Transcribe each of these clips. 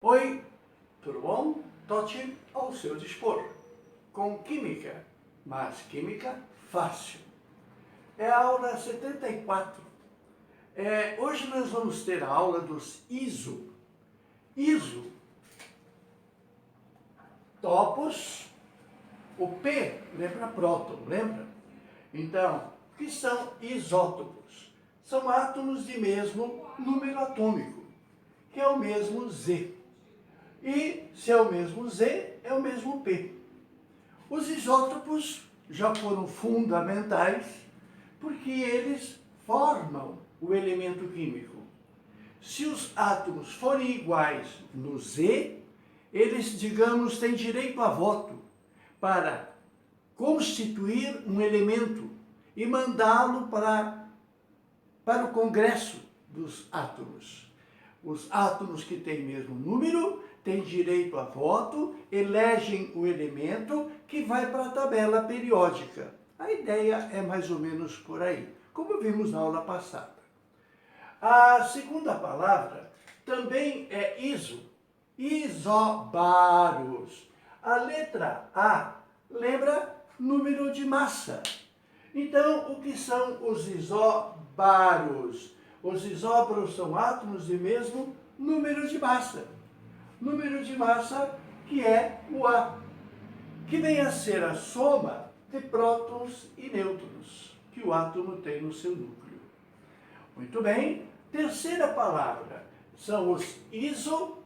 Oi, tudo bom? Totti ao seu dispor. Com química, mas química fácil. É a aula 74. Hoje nós vamos ter a aula dos iso. Iso, topos, o P lembra próton, lembra? Então, o que são isótopos? São átomos de mesmo número atômico, que é o mesmo Z. E se é o mesmo Z, é o mesmo P. Os isótopos já foram fundamentais porque eles formam o elemento químico. Se os átomos forem iguais no Z, eles, digamos, têm direito a voto para constituir um elemento e mandá-lo para o congresso dos átomos. Os átomos que têm mesmo número têm direito a voto, elegem o elemento que vai para a tabela periódica. A ideia é mais ou menos por aí, como vimos na aula passada. A segunda palavra também é iso, isobaros. A letra A lembra número de massa. Então, o que são os isobaros? Os isóbaros são átomos de mesmo número de massa. Número de massa que é o A, que vem a ser a soma de prótons e nêutrons que o átomo tem no seu núcleo. Muito bem. Terceira palavra são os isotonos,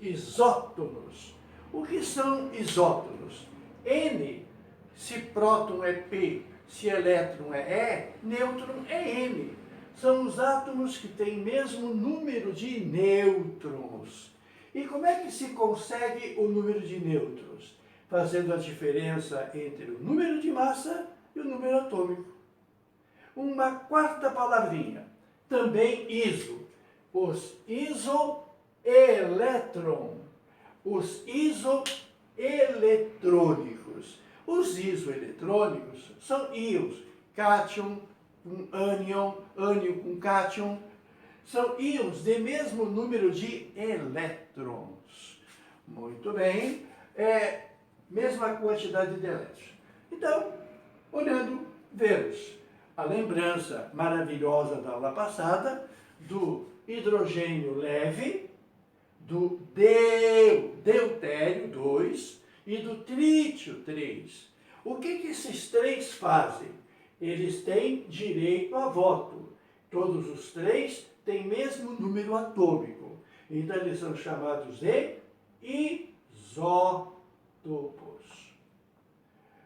isótonos. O que são isótonos? N, se próton é P, se elétron é E, nêutron é N. São os átomos que têm mesmo número de nêutrons. E como é que se consegue o número de nêutrons? Fazendo a diferença entre o número de massa e o número atômico. Uma quarta palavrinha, também iso. Os isoelétron. Os isoeletrônicos. Os isoeletrônicos são íons, cátion com ânion, ânion com cátion. São íons de mesmo número de elétrons. Muito bem. Mesma quantidade de elétrons. Então, olhando, vemos a lembrança maravilhosa da aula passada do hidrogênio leve, do deutério 2 e do trítio 3. O que esses três fazem? Eles têm direito a voto. Todos os três têm mesmo número atômico. Então, eles são chamados de isótopos.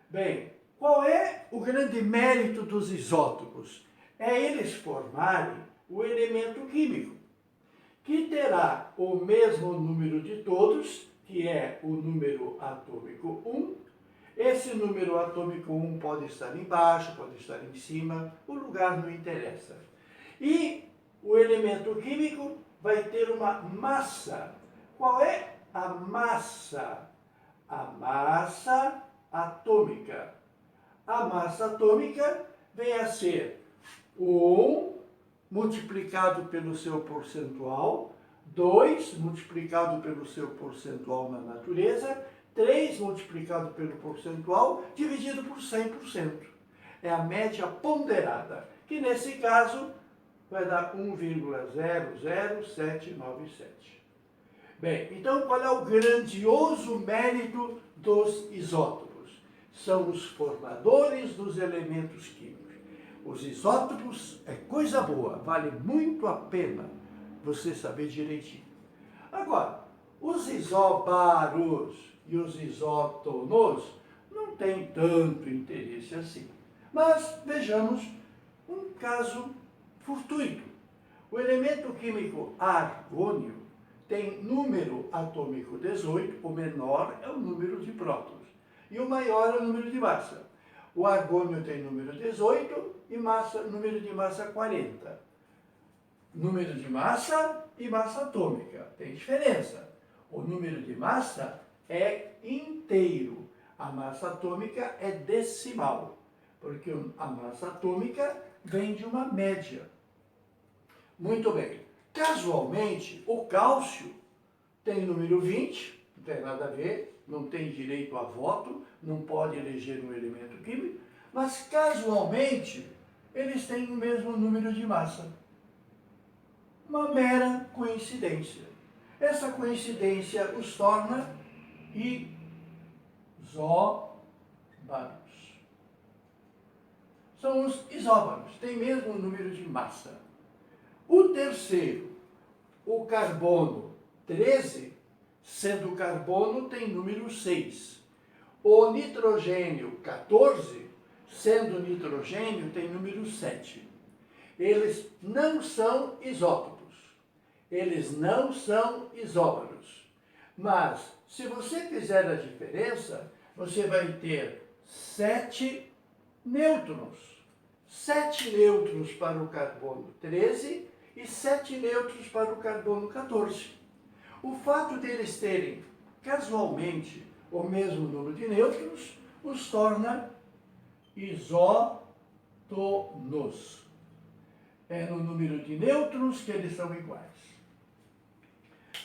Bem, qual é o grande mérito dos isótopos? É eles formarem o elemento químico, que terá o mesmo número de todos, que é o número atômico 1. Esse número atômico 1 pode estar embaixo, pode estar em cima, o lugar não interessa. E o elemento químico vai ter uma massa. Qual é a massa? A massa atômica. A massa atômica vem a ser 1 multiplicado pelo seu percentual, 2 multiplicado pelo seu percentual na natureza, 3 multiplicado pelo percentual, dividido por 100%. É a média ponderada, que nesse caso vai dar 1,00797. Bem, então qual é o grandioso mérito dos isótopos? São os formadores dos elementos químicos. Os isótopos é coisa boa, vale muito a pena você saber direitinho. Agora, os isóbaros e os isótonos não têm tanto interesse assim. Mas vejamos um caso fortuito. O elemento químico argônio tem número atômico 18, o menor é o número de prótons e o maior é o número de massa. O argônio tem número 18 e número de massa 40. Número de massa e massa atômica, tem diferença. O número de massa é inteiro, a massa atômica é decimal, porque a massa atômica vem de uma média. Muito bem, Casualmente, o cálcio tem número 20, não tem nada a ver, não tem direito a voto, não pode eleger um elemento químico, mas casualmente eles têm o mesmo número de massa. Uma mera coincidência. Essa coincidência os torna isóbaros. São os isóbaros, têm mesmo número de massa. O terceiro, o carbono 13, sendo o carbono tem número 6. O nitrogênio 14, sendo o nitrogênio tem número 7. Eles não são isótopos, eles não são isóbaros. Mas, se você fizer a diferença, você vai ter 7 nêutrons. 7 nêutrons para o carbono 13 e 7 nêutrons para o carbono 14. O fato deles terem, casualmente, o mesmo número de nêutrons, os torna isótonos. É no número de nêutrons que eles são iguais.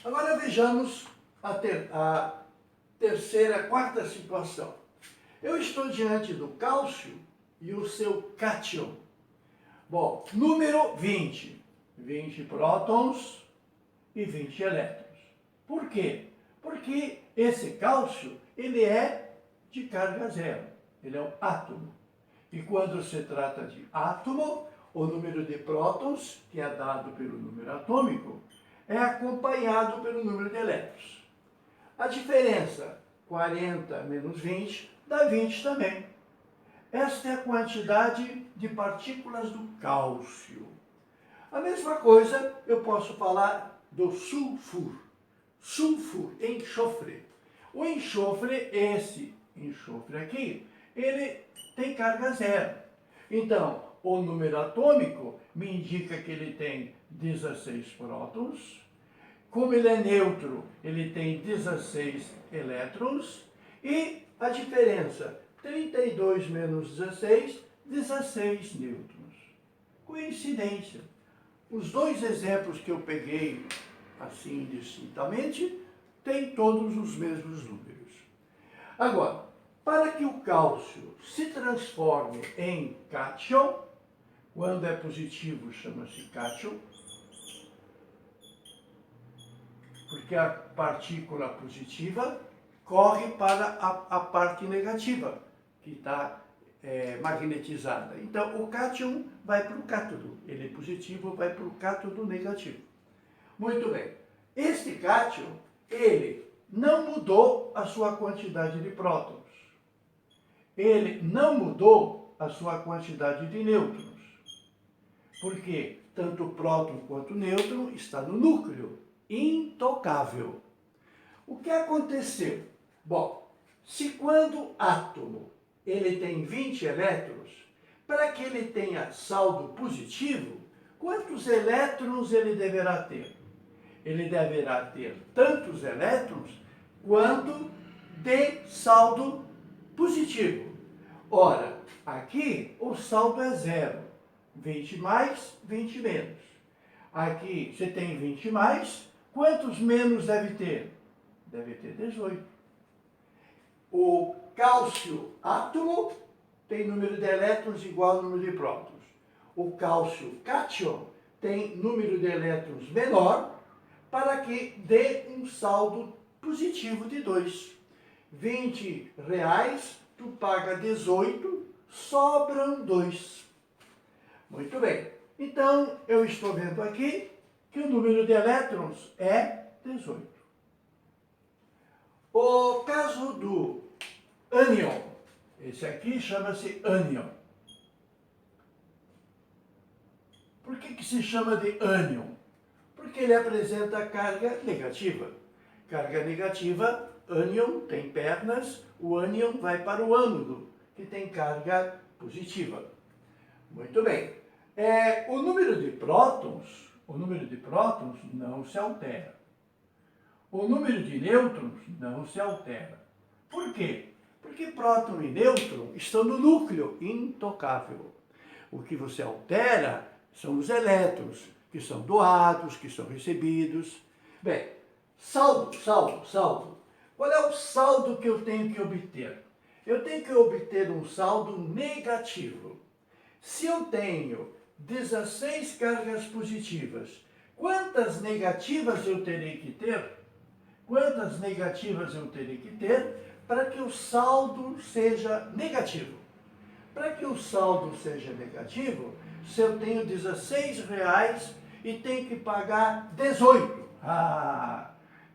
Agora vejamos a quarta situação. Eu estou diante do cálcio e o seu cátion. Bom, número 20. 20 prótons e 20 elétrons. Por quê? Porque esse cálcio, ele é de carga zero. Ele é um átomo. E quando se trata de átomo, o número de prótons, que é dado pelo número atômico, é acompanhado pelo número de elétrons. A diferença, 40 menos 20, dá 20 também. Esta é a quantidade de partículas do cálcio. A mesma coisa eu posso falar do sulfur. Sulfur, enxofre. O enxofre, esse enxofre aqui, ele tem carga zero. Então, o número atômico me indica que ele tem 16 prótons. Como ele é neutro, ele tem 16 elétrons. E a diferença, 32 menos 16, 16 nêutrons. Coincidência. Os dois exemplos que eu peguei, assim, distintamente, têm todos os mesmos números. Agora, para que o cálcio se transforme em cátion, quando é positivo chama-se cátion, porque a partícula positiva corre para a parte negativa, que está magnetizada. Então, o cátion vai para o cátodo, ele é positivo, vai para o cátodo negativo. Muito bem. Este cátion, ele não mudou a sua quantidade de prótons. Ele não mudou a sua quantidade de nêutrons. Porque tanto o próton quanto o nêutron está no núcleo, intocável. O que aconteceu? Bom, se quando átomo ele tem 20 elétrons, para que ele tenha saldo positivo, quantos elétrons ele deverá ter? Ele deverá ter tantos elétrons quanto de saldo positivo. Ora, aqui o saldo é zero. 20 mais, 20 menos. Aqui você tem 20 mais, quantos menos deve ter? Deve ter 18. O cálcio átomo tem número de elétrons igual ao número de prótons. O cálcio cátion tem número de elétrons menor, para que dê um saldo positivo de 2. 20 reais, tu paga 18, sobram 2. Muito bem. Então, eu estou vendo aqui que o número de elétrons é 18. O caso do ânion, esse aqui chama-se ânion. Por que se chama de ânion? Porque ele apresenta carga negativa. Carga negativa, ânion tem pernas, o ânion vai para o ânodo, que tem carga positiva. Muito bem. O número de prótons não se altera. O número de nêutrons não se altera. Por quê? Porque próton e nêutron estão no núcleo intocável. O que você altera são os elétrons. que são doados, que são recebidos. Bem, saldo. Qual é o saldo que eu tenho que obter? Eu tenho que obter um saldo negativo. Se eu tenho 16 cargas positivas, quantas negativas eu terei que ter? Quantas negativas eu terei que ter para que o saldo seja negativo? Para que o saldo seja negativo, se eu tenho R$16 e tenho que pagar 18.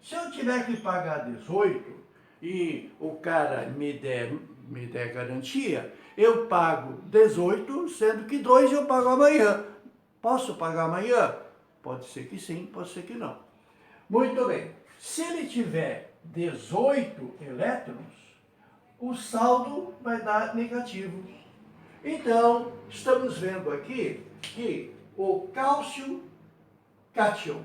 Se eu tiver que pagar 18 e o cara me der garantia, eu pago 18, sendo que 2 eu pago amanhã. Posso pagar amanhã? Pode ser que sim, pode ser que não. Muito bem. Se ele tiver 18 elétrons, o saldo vai dar negativo. Então, estamos vendo aqui que o cálcio cátion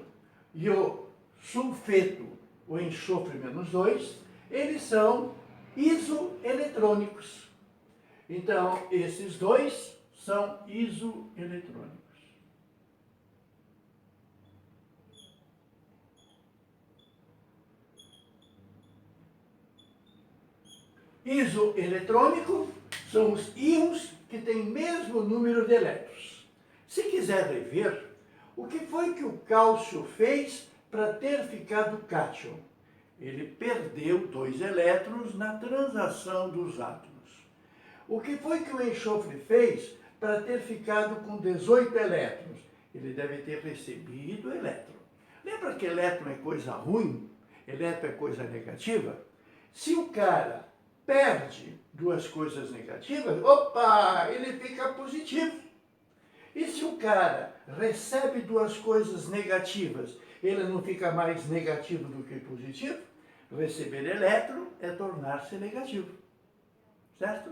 e o sulfeto, o enxofre -2, eles são isoeletrônicos. Então, esses dois são isoeletrônicos. Isoeletrônico são os íons que têm mesmo número de elétrons. Se quiser rever, o que foi que o cálcio fez para ter ficado cátion? Ele perdeu 2 elétrons na transação dos átomos. O que foi que o enxofre fez para ter ficado com 18 elétrons? Ele deve ter recebido elétron. Lembra que elétron é coisa ruim? Elétron é coisa negativa? Se o cara perde 2 coisas negativas, opa, ele fica positivo. E se o cara recebe 2 coisas negativas, ele não fica mais negativo do que positivo? Receber elétron é tornar-se negativo, certo?